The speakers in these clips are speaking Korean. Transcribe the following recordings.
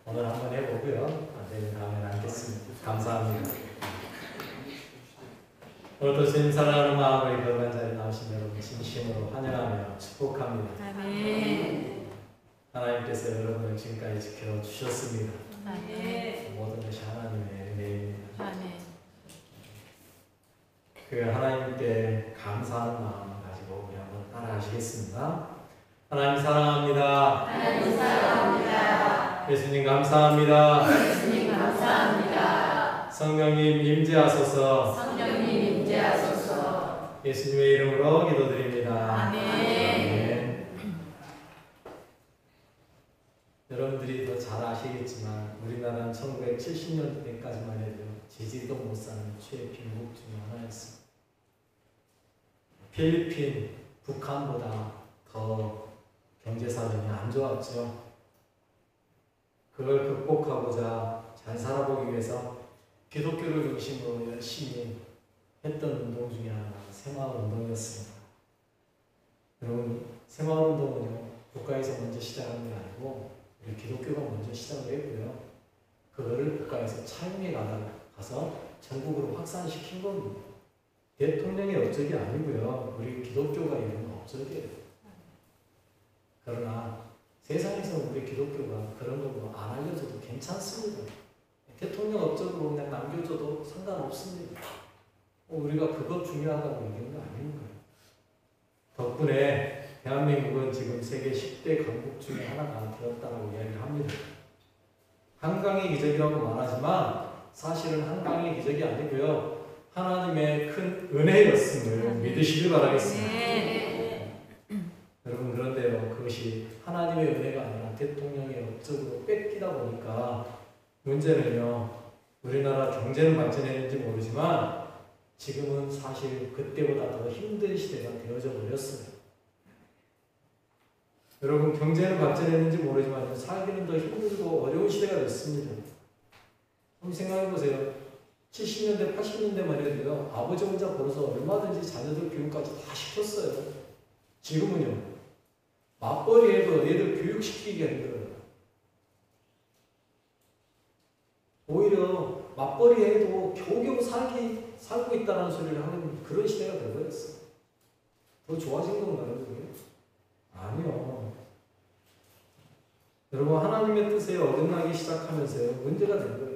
오늘 한번 해보고요. 안 되면 다음에 앉겠습니다. 감사합니다. 오늘도 주님 사랑하는 마음으로 결관 자리에 나오신 여러분 진심으로 환영하며 축복합니다. 아멘. 하나님께서 여러분을 지금까지 지켜주셨습니다. 아멘. 모든 것이 하나님의 은혜입니다. 아멘. 그 하나님께 감사하는 마음을 가지고 우리 한번 따라하시겠습니다. 하나님 사랑합니다. 하나님 사랑합니다. 예수님 감사합니다. 예수님 감사합니다. 성령님 임재하소서. 성령님 임재하소서. 예수님의 이름으로 기도드립니다. 아멘. 여러분들이 더 잘 아시겠지만 우리나라는 1970년대까지만 해도 지지도 못 사는 최빈국 중에 하나였습니다. 필리핀, 북한보다 더 경제사정이 안 좋았죠. 그걸 극복하고자 잘 살아보기 위해서 기독교를 중심으로 열심히 했던 운동 중에 하나가 새마을운동이었습니다. 여러분, 새마을운동은요, 국가에서 먼저 시작한 게 아니고 우리 기독교가 먼저 시작을 했고요. 그거를 국가에서 차용해 가서 전국으로 확산시킨 겁니다. 대통령의 업적이 아니고요. 우리 기독교가 이룬 업적이에요. 그러나 세상에서 우리 기독교가 그런 거 안 알려줘도 괜찮습니다. 대통령 업적으로 그냥 남겨줘도 상관없습니다. 우리가 그것 중요하다고 얘기하는 거 아닙니다. 덕분에 대한민국은 지금 세계 10대 강국 중에 하나가 되었다고 이야기를 합니다. 한강의 기적이라고 말하지만 사실은 한강의 기적이 아니고요. 하나님의 큰 은혜였음을 믿으시길 바라겠습니다. 여러분, 그런데요, 그것이 하나님의 은혜가 아니라 대통령의 업적으로 뺏기다 보니까 문제는요, 우리나라 경제는 발전했는지 모르지만 지금은 사실 그때보다 더 힘든 시대가 되어져 버렸습니다. 여러분, 경제는 발전했는지 모르지만 살기는 더 힘들고 어려운 시대가 됐습니다. 한번 생각해 보세요. 70년대, 80년대만 해도요, 아버지 혼자 벌어서 얼마든지 자녀들 교육까지 다 시켰어요. 지금은요, 맞벌이 해도 애들 교육시키기가 힘들어요. 오히려 맞벌이 해도 겨우겨우 살고 있다는 소리를 하는 그런 시대가 되어버렸어요. 더 좋아진 건가요, 그게? 아니요. 여러분, 하나님의 뜻에 어긋나기 시작하면서요, 문제가 된 거예요.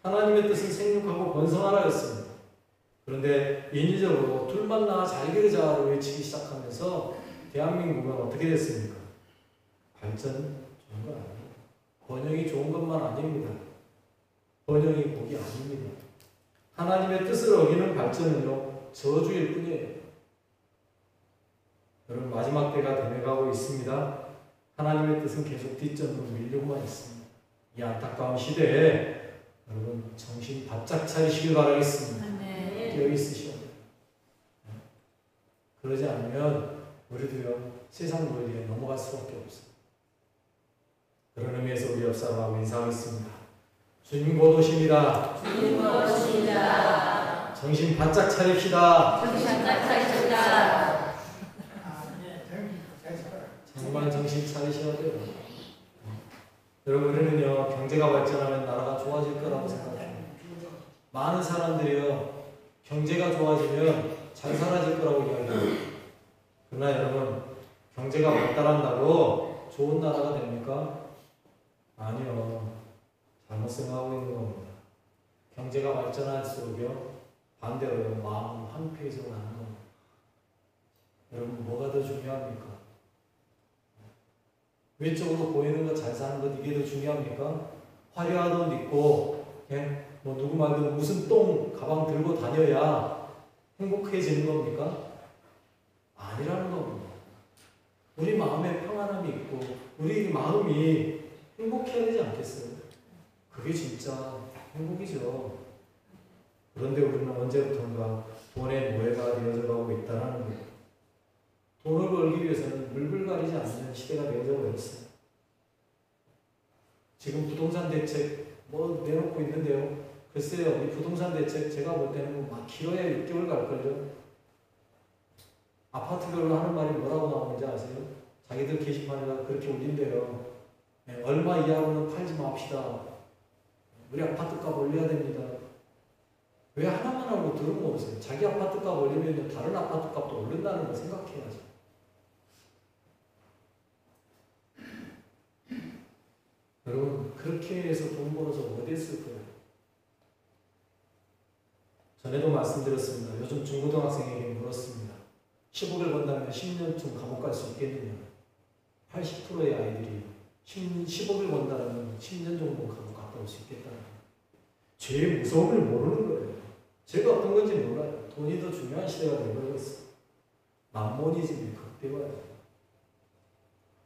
하나님의 뜻은 생육하고 번성하라였습니다. 그런데 인위적으로 둘만 낳아 잘 기르자로 외치기 시작하면서 대한민국은 어떻게 됐습니까? 발전 좋은 거 아니에요. 번영이 좋은 것만 아닙니다. 번영이 복이 아닙니다. 하나님의 뜻을 어기는 발전은요, 저주일 뿐이에요. 여러분, 마지막 때가 되어가고 있습니다. 하나님의 뜻은 계속 뒷전으로 밀려고만 있습니다. 이 안타까운 시대에 여러분, 정신 바짝 차리시길 바라겠습니다. 깨어 있으시오. 그러지 않으면 우리도요, 세상 논리에 넘어갈 수밖에 없어요. 그런 의미에서 우리 옆사람하고 인사하겠습니다. 주님 곧 오십니다. 주님 곧 오십니다. 정신 바짝 차립시다. 정신 바짝 차립시다. 정말 정신 차리셔야 돼요. 여러분, 우리는요, 경제가 발전하면 나라가 좋아질 거라고 생각해요. 많은 사람들이요, 경제가 좋아지면 잘 살아질 거라고 이야기해요. 그러나 여러분, 경제가 발달한다고 좋은 나라가 됩니까? 아니요. 잘못 생각하고 있는 겁니다. 경제가 발전할수록요, 반대로요, 마음 한패해서 가는 겁니다. 여러분, 뭐가 더 중요합니까? 외적으로 보이는 거 잘 사는 것, 이게 더 중요합니까? 화려한 옷 입고, 뭐 누구 말도 무슨 똥 가방 들고 다녀야 행복해지는 겁니까? 아니라는 겁니다. 우리 마음에 평안함이 있고 우리 마음이 행복해야 되지 않겠어요? 그게 진짜 행복이죠. 그런데 우리는 언제부턴가 돈의 노예가 되어져 가고 있다는 거예요. 돈을 벌기 위해서는 물불 가리지 않는 시대가 되어져 버렸어요. 지금 부동산 대책 뭐 내놓고 있는데요. 글쎄요, 이 부동산 대책 제가 볼 때는 막 길어야 6개월 갈걸요. 아파트별로 하는 말이 뭐라고 나오는지 아세요? 자기들 게시판에다 그렇게 올린대요. 얼마 이하로는 팔지 맙시다. 우리 아파트값 올려야 됩니다. 왜 하나만 하고 들은 거 없어요? 자기 아파트값 올리면 다른 아파트값도 오른다는 거 생각해야죠. 여러분 그렇게 해서 돈 벌어서 어디 쓸 거예요? 전에도 말씀드렸습니다. 요즘 중고등학생에게 물었습니다. 10억을 번다면 10년쯤 감옥 갈 수 있겠느냐? 80%의 아이들이 10억을 번다면 10년 정도 감옥 갔다 올 수 있겠다는 거예요. 죄의 무서움을 모르는 거예요. 죄가 어떤 건지 몰라요. 돈이 더 중요한 시대가 되어버리고 있어요. 만모니즘이 극대화예요.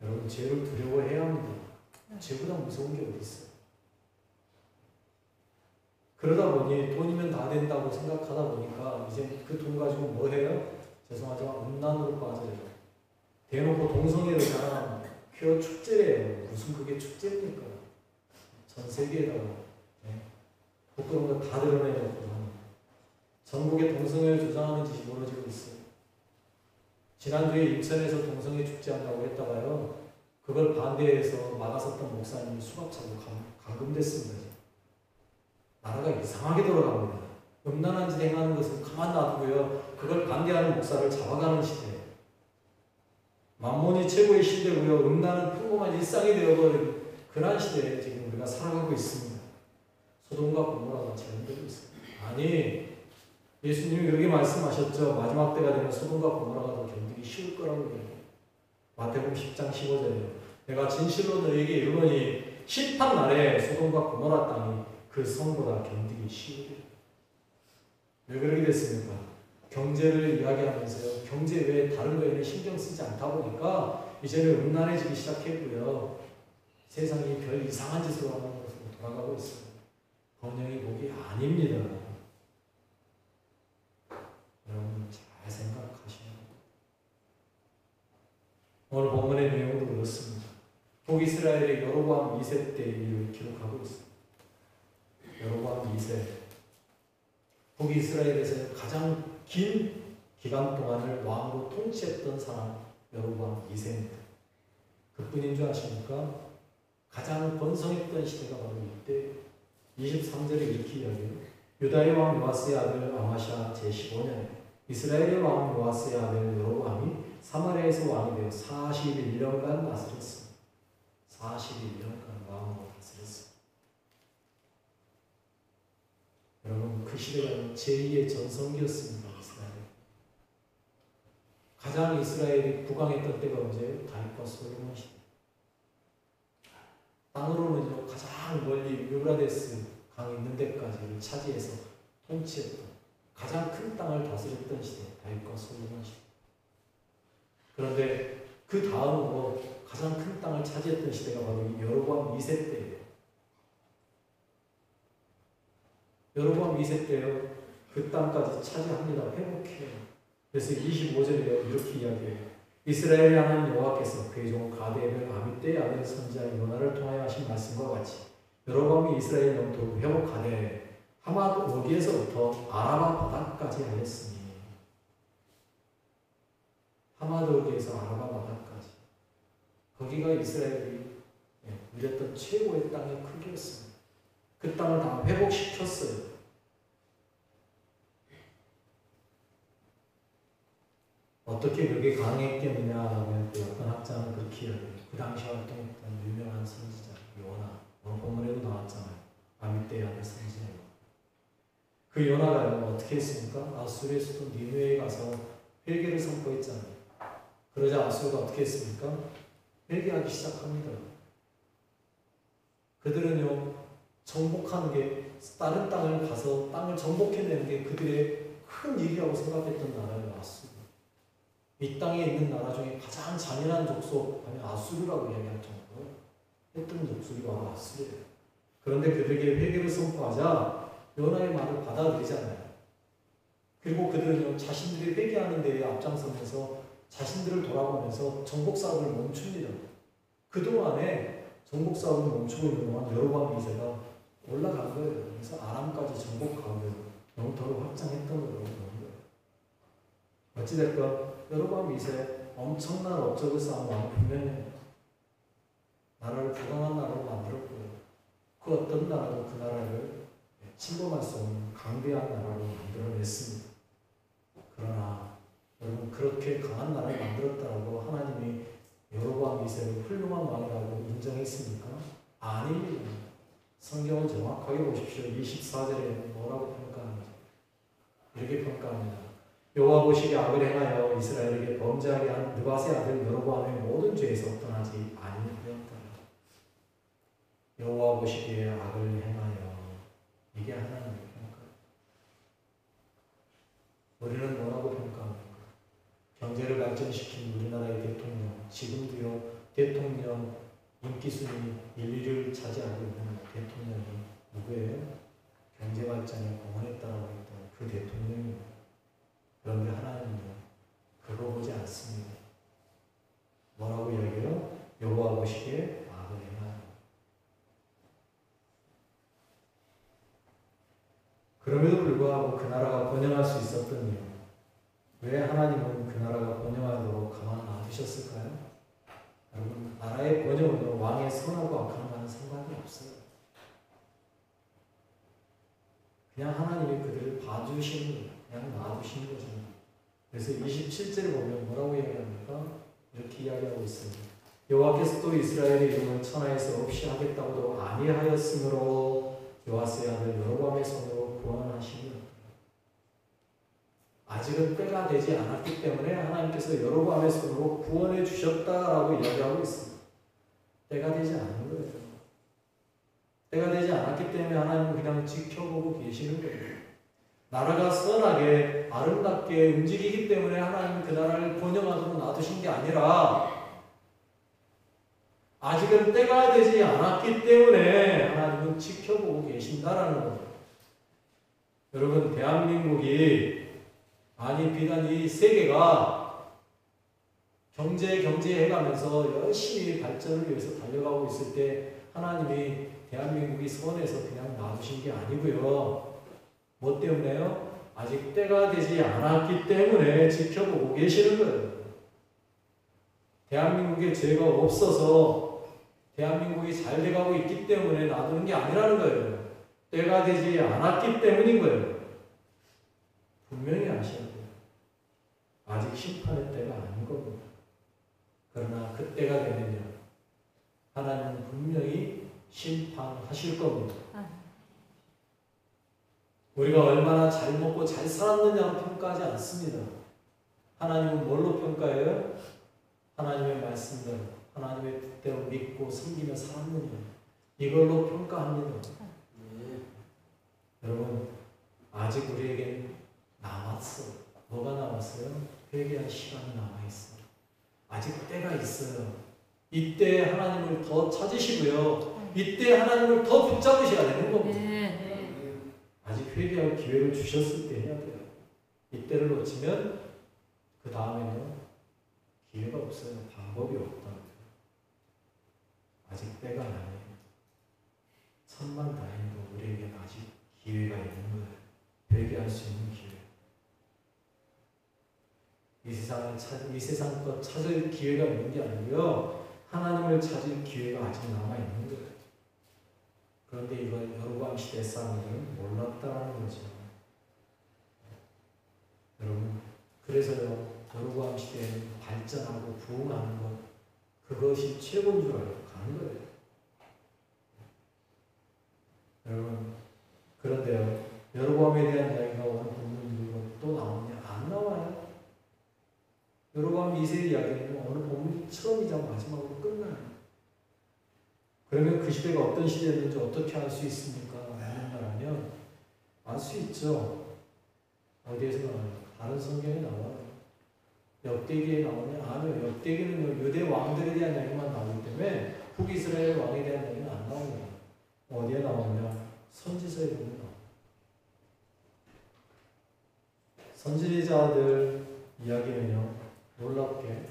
여러분 죄를 두려워해야 합니다. 죄보다 무서운 게 어디 있어요? 그러다 보니 돈이면 다 된다고 생각하다 보니까 이제 그 돈 가지고 뭐 해요? 죄송하지만 음란으로 빠져요. 대놓고 동성애를 자랑하는 퀴어 축제래요. 무슨 그게 축제입니까? 전 세계에다가 부끄러운 거 다 드러내놓고 전국에 동성애를 조장하는 짓이 벌어지고 있어요. 지난주에 인천에서 동성애 축제한다고 했다가요. 그걸 반대해서 막아섰던 목사님이 수갑차고 감금됐습니다. 나라가 이상하게 돌아갑니다. 음란한 짓 행하는 것은 가만 놔두고요. 그걸 반대하는 목사를 잡아가는 시대예요. 만몬이 최고의 시대고요. 음란은 평범한 일상이 되어버린 그런 시대에 지금 우리가 살아가고 있습니다. 소돔과 고모라가 재현되고 있습니다. 아니 예수님이 그렇게 말씀하셨죠. 마지막 때가 되면 소돔과 고모라가 더 견디기 쉬울 거라고 그래요. 마태복음 10장 15절에요. 내가 진실로 너에게 이르노니 심판 날에 소돔과 고모라 땅이 그 성보다 견디기 쉬우리라. 왜 그렇게 됐습니까? 경제를 이야기하면서요. 경제 외에 다른 거에는 신경 쓰지 않다 보니까 이제는 음란해지기 시작했고요. 세상이 별 이상한 짓을 하는 것으로 돌아가고 있습니다. 번영의 복이 아닙니다. 여러분 잘 생각하시면 오늘 본문의 내용도 그렇습니다. 북이스라엘의 여로보암 2세 때 일을 기록하고 있습니다. 여로보암 2세 북이스라엘에서 가장 긴 기간 동안을 왕으로 통치했던 사람 여로보암 2세입니다. 그뿐인 줄 아십니까? 가장 번성했던 시대가 바로 이때 23절에 이렇게 이야기해요. 유다의 왕 요아스의 아들 아마샤 제15년 이스라엘의 왕 요아스의 아들 여로보암이 사마리아에서 왕이 되어 41년간 다스렸습니다. 41년간 왕으로 다스렸습니다. 여러분 그 시대가 제2의 전성기였습니다. 이스라엘. 가장 이스라엘이 부강했던 때가 언제예요? 다윗과 솔로몬 시대. 땅으로는요 가장 멀리 유브라데스 강 있는 데까지를 차지해서 통치했던 가장 큰 땅을 다스렸던 시대 다윗과 솔로몬 시대. 그런데 그 다음으로 가장 큰 땅을 차지했던 시대가 바로 여로보암 2세 때예요. 여로보암 2세 때요 그 땅까지 차지합니다. 회복해요. 그래서 25절에요 이렇게 이야기해요. 이스라엘의 하나님 여호와께서 그의 종 가데를 아미떼의 아들 선지자 요나를 통하여 하신 말씀과 같이 여로보암이 이스라엘 영토를 회복하되 하맛 어디에서부터 아라바 바다까지 하였으니 하맛 어디에서 아라바 바다까지 거기가 이스라엘이 누렸던 최고의 땅의 크기였습니다. 그 땅을 다 회복시켰어요. 어떻게 그게 가능했겠느냐라면 어떤 학자는 그렇게 이야기해요. 그 당시 활동했던 유명한 선지자 요나 오늘 본문에도 나왔잖아요. 아미떼의 아들 선지자 요나. 그 요나가요 어떻게 했습니까? 아수르의 수도 니느웨에 가서 회개를 선포했잖아요. 그러자 아수르가 어떻게 했습니까? 회개하기 시작합니다. 그들은요 정복하는 게 다른 땅을 가서 땅을 정복해내는 게 그들의 큰 일이라고 생각했던 나라예요. 아수르. 이 땅에 있는 나라 중에 가장 잔인한 족속 하면 아수르라고 이야기할 정도로 했던 족속이 바로 아수르예요. 그런데 그들에게 회개를 선포하자 요나의 말을 받아들이잖아요. 그리고 그들은 자신들이 회개하는 데에 앞장서면서 자신들을 돌아보면서 정복 사업을 멈춥니다. 그동안에 정복 사업을 멈추고 있는 동안 여로보암 2세가 올라간 거예요. 그래서 아람까지 정복하고 영토를 확장했던 거예요. 어찌됐건 여로보암 2세 엄청난 업적을 쌓은 왕 분명해요. 나라를 부강한 나라로 만들었고요. 그 어떤 나라도 그 나라를 침범할 수 없는 강대한 나라로 만들어냈습니다. 그러나 여러분 그렇게 강한 나라를 만들었다고 하나님이 여로보암 2세를 훌륭한 왕이라고 인정했습니까? 아닙니다. 성경을 정확하게 보십시오. 24절에 뭐라고 평가합니다. 이렇게 평가합니다. 여호와 보시기에 악을 행하여 이스라엘에게 범죄하게 한 느밧의 아들 여로보암의 모든 죄에서 떠나지 아니하였다. 여호와 보시기에 악을 행하여, 이게 하나님의 평가. 우리는 뭐라고 평가합니까? 경제를 발전시킨 우리나라의 대통령, 지금도요 대통령 인기순위 1위를 차지하고 있는 대통령이 누구예요? 경제 발전에 공헌했다라고 했던 그 대통령입니다. 그런데 하나님은 그거 보지 않습니다. 뭐라고 이야기해요? 여호와 보시기에 악을 행하여. 그럼에도 불구하고 그 나라가 번영할 수 있었던 이유, 왜 하나님은 그 나라가 번영하도록 가만 놔두셨을까요? 여러분, 나라의 번영은 왕의 선하고 악함과는 상관이 없어요. 그냥 하나님이 그들을 봐주시는 거예요. 그냥 놔두시는 거죠. 그래서 27절을 보면 뭐라고 이야기합니까? 이렇게 이야기하고 있습니다. 여호와께서 또 이스라엘의 이름을 천하에서 없이 하겠다고도 아니하였으므로 요아스의 아들 여로보암의 손으로 구원하시니, 아직은 때가 되지 않았기 때문에 하나님께서 여로보암의 손으로 구원해 주셨다라고 이야기하고 있습니다. 때가 되지 않은 거예요. 때가 되지 않았기 때문에 하나님은 그냥 지켜보고 계시는 거예요. 나라가 선하게 아름답게 움직이기 때문에 하나님은 그 나라를 번영하도록 놔두신 게 아니라, 아직은 때가 되지 않았기 때문에 하나님은 지켜보고 계신다라는 거예요. 여러분, 대한민국이, 아니 비단 이 세계가 경제해가면서 열심히 발전을 위해서 달려가고 있을 때 하나님이 대한민국이 선에서 그냥 놔두신 게 아니고요. 뭐 때문에요? 아직 때가 되지 않았기 때문에 지켜보고 계시는 거예요. 대한민국에 죄가 없어서 대한민국이 잘 돼가고 있기 때문에 놔두는 게 아니라는 거예요. 때가 되지 않았기 때문인 거예요. 분명히 아셔야 돼요. 아직 심판의 때가 아닌 겁니다. 그러나 그 때가 되면요, 하나님은 분명히 심판하실 겁니다. 우리가 얼마나 잘 먹고 잘 살았느냐로 평가하지 않습니다. 하나님은 뭘로 평가해요? 하나님의 말씀대로, 하나님의 뜻대로 믿고 섬기며 살았느냐, 이걸로 평가합니다. 여러분, 아직 우리에겐 남았어요. 뭐가 남았어요? 회개할 시간이 남아있어요. 아직 때가 있어요. 이때 하나님을 더 찾으시고요, 이때 하나님을 더 붙잡으셔야 되는 겁니다. 아직 회개할 기회를 주셨을 때 해야 돼요. 이때를 놓치면 그 다음에는 기회가 없어요. 방법이 없다. 아직 때가 아니에요. 천만다행히도 우리에게는 아직 기회가 있는 거예요. 회개할 수 있는 기회. 이 세상 것 찾을 기회가 있는 게 아니고요, 하나님을 찾을 기회가 아직 남아 있는 거예요. 그런데 이걸 여로보암 시대 사람들은 몰랐다는 거죠. 여러분, 그래서요, 여로보암 시대에는 발전하고 부흥하는 것, 그것이 최고인 줄 알고 가는 거예요. 여러분, 그런데요, 여로보암에 대한 이야기가 오늘 본문이 또 나오느냐? 안 나와요. 여로보암 2세의 이야기는 오늘 본문이 처음이자 마지막으로 끝나요. 그러면 그 시대가 어떤 시대였는지 어떻게 알 수 있습니까? 라면 알 수 있죠. 어디에서 나와요? 다른 성경에 나와요. 역대기에 나오냐? 아니요. 역대기는 유대 왕들에 대한 이야기만 나오기 때문에 북이스라엘 왕에 대한 이야기는 안 나옵니다. 어디에 나오냐? 선지서에 보면 나옵니다. 선지자들 이야기는요, 놀랍게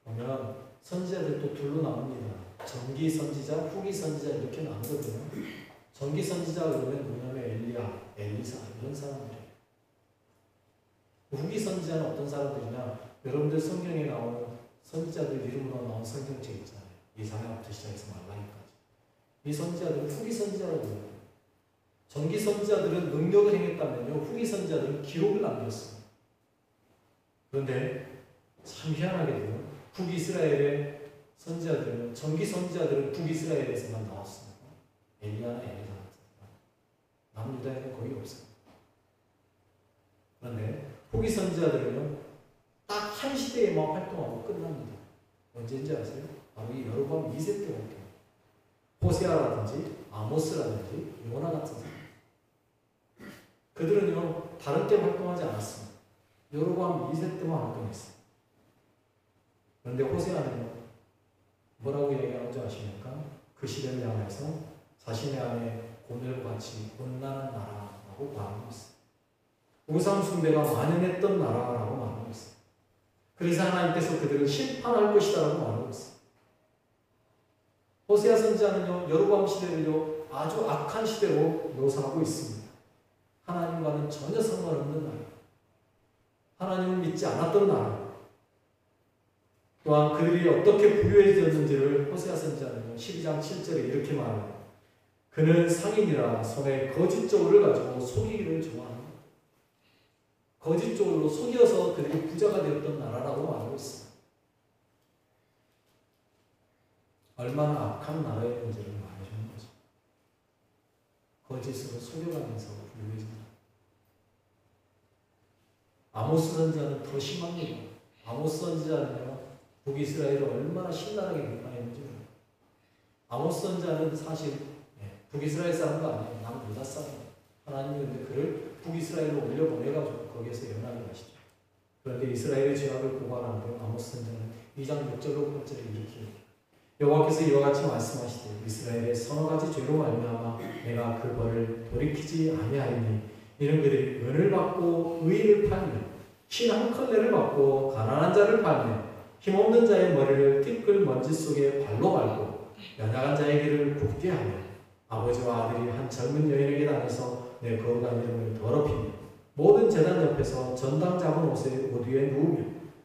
보면 선지자들 또 둘로 나옵니다. 전기 선지자, 후기 선지자 이렇게 나오거든요. 전기 선지자 그러면 뭐냐면 엘리야, 엘리사 이런 사람들이에요. 후기 선지자는 어떤 사람들이냐? 여러분들 성경에 나오는 선지자들 이름으로 나온 성경책 있잖아요. 이사야부터 시작해서 말라기 이 선지자들은 후기 선지자라고 해요. 전기 선지자들은 능력을 행했다면요, 후기 선지자들은 기록을 남겼습니다. 그런데 참 희한하게도 북이스라엘의 선지자들은, 전기 선지자들은 북이스라엘에서만 나왔습니다. 엘리야나 엘리사 남유다에는 거의 없어요. 그런데 후기 선지자들은요, 딱 한 시대에만 활동하고 끝납니다. 언제인지 아세요? 바로 이 여로보암 2세 때부터 호세아라든지 아모스라든지 요나 같은 사람, 그들은요 다른 때 활동하지 않았습니다. 여로보암 2세 때만 활동했어요. 그런데 호세아는요 뭐라고 얘기하는지 아십니까? 그 시대를 향해서 자신의 안에 고멜과 같이 온난한 나라라고 말하고 있어요. 우상 숭배가 만연했던 나라라고 말하고 있어요. 그래서 하나님께서 그들을 심판할 것이다라고 말하고 있어요. 호세아 선지자는요 여로보암 시대를요 아주 악한 시대로 묘사하고 있습니다. 하나님과는 전혀 상관없는 나라, 하나님을 믿지 않았던 나라, 또한 그들이 어떻게 부유해졌는지를 호세아 선지자는요 12장 7절에 이렇게 말해요. 그는 상인이라 손에 거짓 저울을 가지고 속이기를 좋아합니다. 거짓 저울로 속여서 그들이 부자가 되었던 나라라고 말하고 있습니다. 얼마나 악한 나라였는지를 말해주는 거죠. 거짓으로 속여가면서 부유해진다. 아모스 선지자는 더 심합니다. 아모스 선지자는요 북이스라엘을 얼마나 신랄하게 비판했는지 모릅니다. 아모스 선지자는 사실 북이스라엘 사람도 아니에요. 남유다 사람이에요. 하나님이 근데 그를 북이스라엘로 올려보내가지고 거기에서 연합을 하시죠. 그런데 이스라엘의 죄악을 고발하는데 아모스 선지자는 2장 6절로 8절에 이렇게 여호와께서 이와 같이 말씀하시되 이스라엘의 서너 가지 죄로 말미암아 내가 그 벌을 돌이키지 아니하리니 이는 그들이 은을 받고 의를 팔며 흰 한 컬레를 받고 가난한 자를 팔며 힘없는 자의 머리를 티끌 먼지 속에 발로 밟고 연약한 자의 길을 굽게 하며 아버지와 아들이 한 젊은 여인에게 다녀서 내 거룩한 이름을 더럽히며 모든 제단 옆에서 전당 잡은 옷에 옷 위에 누우며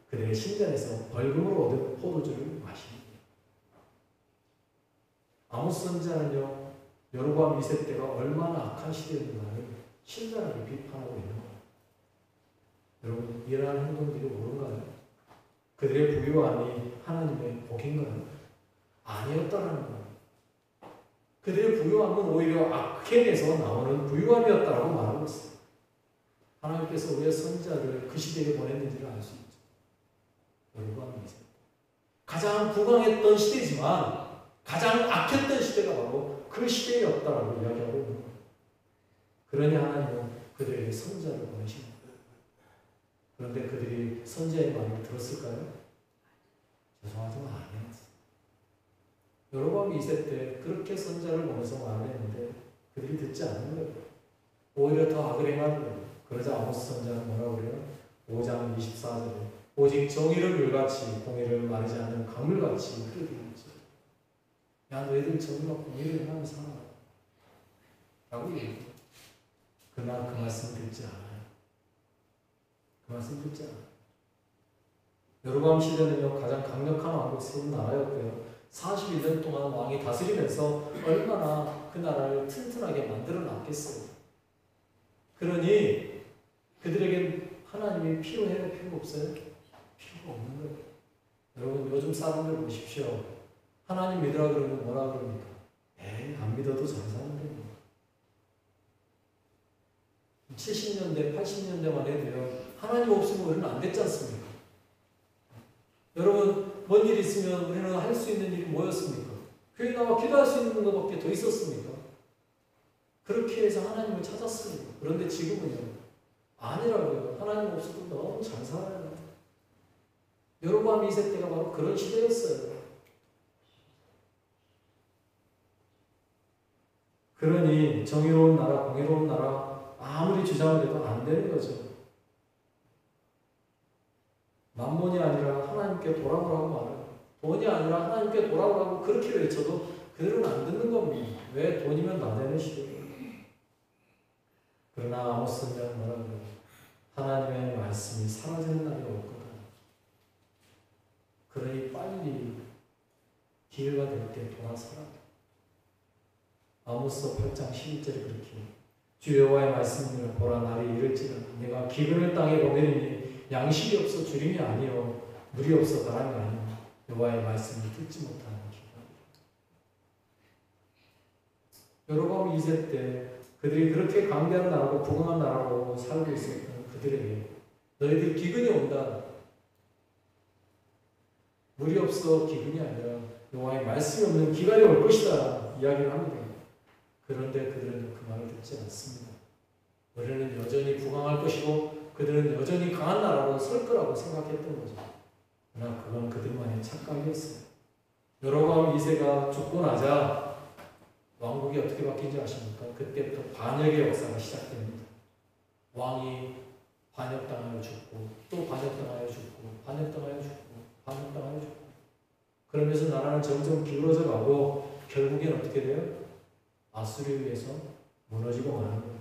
그들의 신전에서 벌금으로 얻은 포도주를 마시니. 아모스 선지자는요 여로보암 2세 때가 얼마나 악한 시대였는가를 신랄하게 비판하고 있는 거예요. 여러분 이러한 행동들이 옳은가요? 그들의 부유함이 하나님의 복인가요? 아니었다라는 거예요. 그들의 부유함은 오히려 악행에서 나오는 부유함이었다라고 말하고 있어요. 하나님께서 왜 선지자를 그 시대에 보냈는지를 알 수 있죠. 여로보암 2세 가장 부강했던 시대지만 가장 악했던 시대가 바로 그 시대였다라고 이야기하고 있는 거예요. 그러니 하나님은 그들에게 선지자를 보내신 거예요. 그런데 그들이 선지자의 말을 들었을까요? 죄송하지만 아니었어요. 여로보암 2세 때 그렇게 선지자를 보내서 말을 했는데 그들이 듣지 않는 거예요. 오히려 더 악을 행하는 거예요. 그러자 아모스 선지자는 뭐라고 그래요? 5장 24절에 오직 정의를 물같이 공의를 마르지 않는 강물같이 흐르게 하지. 야 너희들 정의와 공의를 행하며 살아 라고 얘기해요. 그러나 그 말씀 듣지 않아요. 그 말씀 듣지 않아요. 여로보암 시대는요 가장 강력한 왕국 세운 나라였고요 41년 동안 왕이 다스리면서 얼마나 그 나라를 튼튼하게 만들어 놨겠어요. 그러니 그들에겐 하나님이 필요해요? 필요 없어요? 필요가 없는 거예요. 여러분 요즘 사람들 보십시오. 하나님 믿으라 그러면 뭐라 그럽니까? 에이 안 믿어도 잘 사는데 70년대 80년대만 해도요 하나님 없으면 우리는 안 됐지 않습니까? 여러분 뭔 일 있으면 우리는 할 수 있는 일이 뭐였습니까? 교회 나와 기도할 수 있는 것밖에 더 있었습니까? 그렇게 해서 하나님을 찾았습니다. 그런데 지금은요 아니라고요. 하나님 없어도 너무 잘 살아요. 여로보암 2세 때가 바로 그런 시대였어요. 그러니 정의로운 나라, 공의로운 나라 아무리 주장을 해도 안 되는 거죠. 만몬이 아니라 하나님께 돌아오라고 말해요. 돈이 아니라 하나님께 돌아오라고 그렇게 외쳐도 그들은 안 듣는 겁니다. 왜? 돈이면 다 되는 시대예요. 그러나 아모스는 뭐라고 해요? 하나님의 말씀이 사라지는 날이 올 거다. 그러니 빨리 기회가 될 때 돌아서라. 아모스 8장 11절에 그렇게 주 여호와의 말씀을 보라 날이 이를지라 내가 기근을 땅에 보내리니 양식이 없어 주림이 아니요 물이 없어 바람이 아니요 여호와의 말씀을 듣지 못하는 기근. 여로보암 2세 때 그들이 그렇게 강대한 나라고 부강한 나라로 살고 있었던 그들에게 너희들 기근이 온다. 물이 없어 기근이 아니라 여호와의 말씀이 없는 기간이 올 것이다 이야기를 합니다. 그런데 그들은 그 말을 듣지 않습니다. 우리는 여전히 부강할 것이고 그들은 여전히 강한 나라로 설 거라고 생각했던 거죠. 그러나 그건 그들만의 착각이었어요. 여로보암 2세가 죽고 나자 왕국이 어떻게 바뀐지 아십니까? 그때부터 반역의 역사가 시작됩니다. 왕이 반역당하여 죽고 또 반역당하여 죽고 반역당하여 죽고 반역당하여 죽고 그러면서 나라는 점점 기울어져 가고 결국엔 어떻게 돼요? 아수르에 의해서 무너지고 마는 거예요.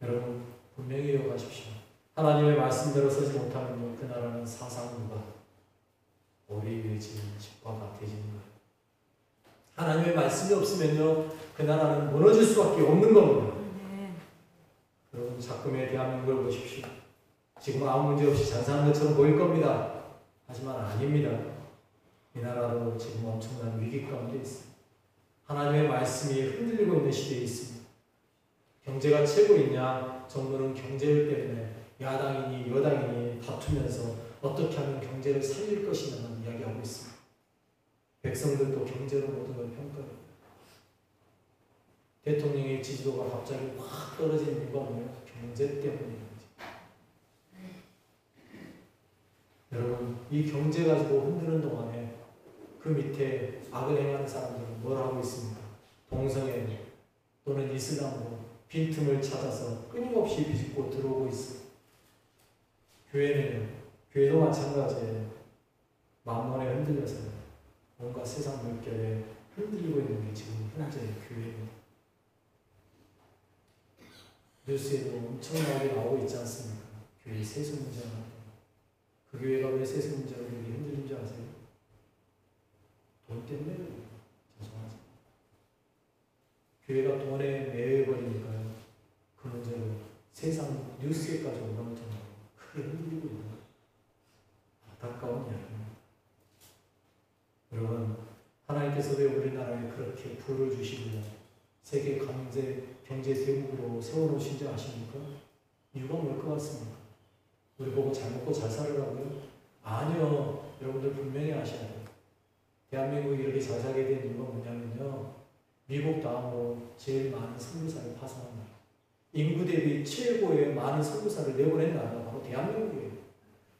여러분 분명히 기억하십시오. 하나님의 말씀대로 서지 못하면 그 나라는 사상무가 오리 위에 지은 집과 같아지는 거예요. 하나님의 말씀이 없으면요 그 나라는 무너질 수밖에 없는 겁니다. 여러분 자꾸의 대한민국을 보십시오. 지금 아무 문제 없이 잘 사는 것처럼 보일 겁니다. 하지만 아닙니다. 이 나라도 지금 엄청난 위기 가운데 있습니다. 하나님의 말씀이 흔들리고 있는 시대에 있습니다. 경제가 최고이냐 정부는 경제를 때문에 야당이니 여당이니 다투면서 어떻게 하면 경제를 살릴 것이냐는 이야기하고 있습니다. 백성들도 경제로 모든 걸 평가해요. 대통령의 지지도가 갑자기 확 떨어진 이유가 뭐예요? 경제 때문인 거지. 여러분 이 경제 가지고 흔드는 동안에 그 밑에 악을 행하는 사람들은 뭘 하고 있습니까? 동성애 또는 이슬람으로 빈틈을 찾아서 끊임없이 비집고 들어오고 있어요. 교회도 마찬가지예요. 만mon에 흔들려서 뭔가 세상 물결에 흔들리고 있는 게 지금 현재 교회입니다. 뉴스에도 엄청나게 나오고 있지 않습니까? 교회 세수 문제가. 그 교회가 왜 세수 문제로 이렇게 흔들린 줄 아세요? 돈 때문에 그래요. 죄송하지. 교회가 돈에 매여버리니까요. 그 문제로 세상 뉴스에까지 올라올 정도로 크게 흔들리고 있는 거예요. 안타까운 이야기입니다. 여러분, 하나님께서 왜 우리나라에 그렇게 부를 주시고 세계 경제 대국으로 세워놓으신지 아십니까? 이유가 뭘 것 같습니까? 우리 보고 잘 먹고 잘 살으라고요? 아니요. 여러분들 분명히 아셔야 돼요. 대한민국이 이렇게 잘 살게 된 이유가 뭐냐면요. 미국 다음으로 제일 많은 선교사를 파송한 나라. 인구 대비 최고의 많은 선교사를 내보낸 나라가 바로 대한민국이에요.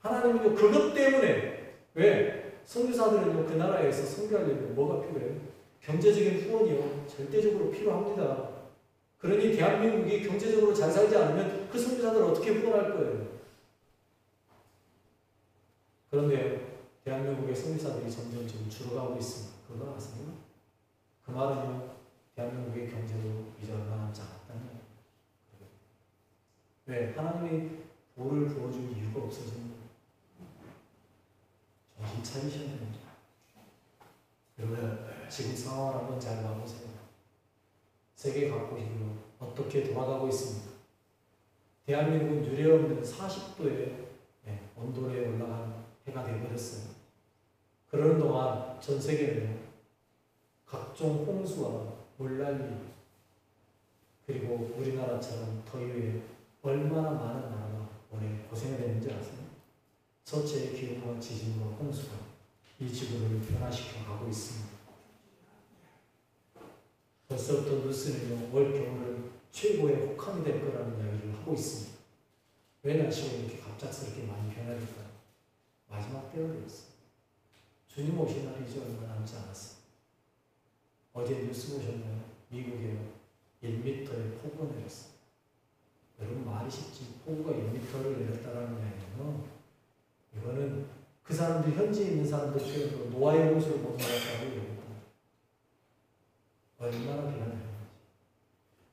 하나님은요, 그것 때문에, 왜? 선교사들은요, 그 나라에서 선교하려면 뭐가 필요해요? 경제적인 후원이요, 절대적으로 필요합니다. 그러니 대한민국이 경제적으로 잘 살지 않으면 그 선교사들을 어떻게 후원할 거예요? 그런데 대한민국의 선교사들이 점점 지금 줄어가고 있습니다. 그거 아세요? 그 말은요, 대한민국의 경제도 이제 얼마 남지 않았다는 거예요. 왜? 하나님이 볼을 부어줄 이유가 없어지는 거예요. 정신 차리셔야 됩니다. 여러분, 지금 상황을 한번 잘 봐보세요. 세계 각국이요 어떻게 돌아가고 있습니까? 대한민국은 유례없는 40도의 온도에 올라간 해가 되어버렸어요. 그러는 동안 전 세계는요, 각종 홍수와 물난리, 그리고 우리나라처럼 더위에 얼마나 많은 나라가 올해 고생을 했는지 아세요? 서체의 기후와 지진과 홍수가 이 지구를 변화시켜 가고 있습니다. 벌써부터 뉴스는요, 올 겨울은 최고의 혹한이 될 거라는 이야기를 하고 있습니다. 왜 날씨가 이렇게 갑작스럽게 많이 변화될까요? 마지막 때가 되었어요. 주님 오신 날이 이제 얼마 남지 않았어요. 어제 뉴스 보셨나요? 미국에 1m의 폭우가 내렸어요. 여러분 말이 쉽지 폭우가 1m를 내렸다는 이야기는 이거는 그 사람들 현지에 있는 사람들 표현으로 노아의 홍수를 못 나갔다고 얘기합니다. 얼마나 비가 내렸는지.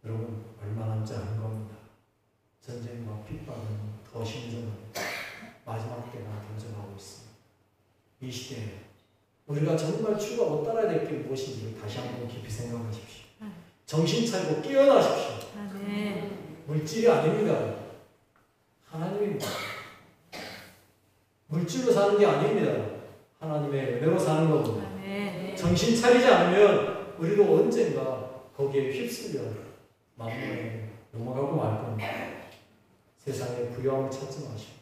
여러분 얼마 남지 않은 겁니다. 전쟁과 핍박은 더 심해져갑니다. 마지막 때가 던져가고 있습니다. 이 시대에 우리가 정말 추구하고 따라야 될 게 무엇인지 다시 한번 깊이 생각하십시오. 정신 차리고 깨어나십시오. 아멘. 물질이 아닙니다. 하나님입니다. 물질로 사는 게 아닙니다. 하나님의 은혜로 사는 겁니다. 아멘. 정신 차리지 않으면 우리도 언젠가 거기에 휩쓸려 만물에 넘어가고 말 겁니다. 세상의 부유함을 찾지 마시고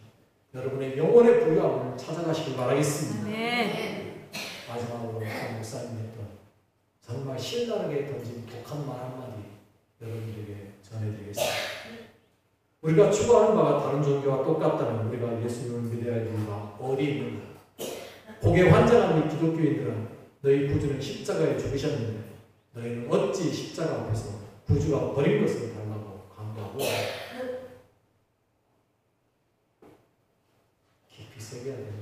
여러분의 영혼의 부유함을 찾아가시길 바라겠습니다. 아멘. 마지막으로 한 목사님의 또 정말 신랄하게 던진 독한 말 한마디 여러분들에게 전해드리겠습니다. 우리가 추구하는 바가 다른 종교와 똑같다면 우리가 예수님을 믿어야 할 이유가 어디 있는가? 복에 환장한 이 기독교인들은 너희 구주는 십자가에 죽으셨는데 너희는 어찌 십자가 앞에서 구주가 버린 것을 달라고 강구하고 깊이 새겨야 됩니다.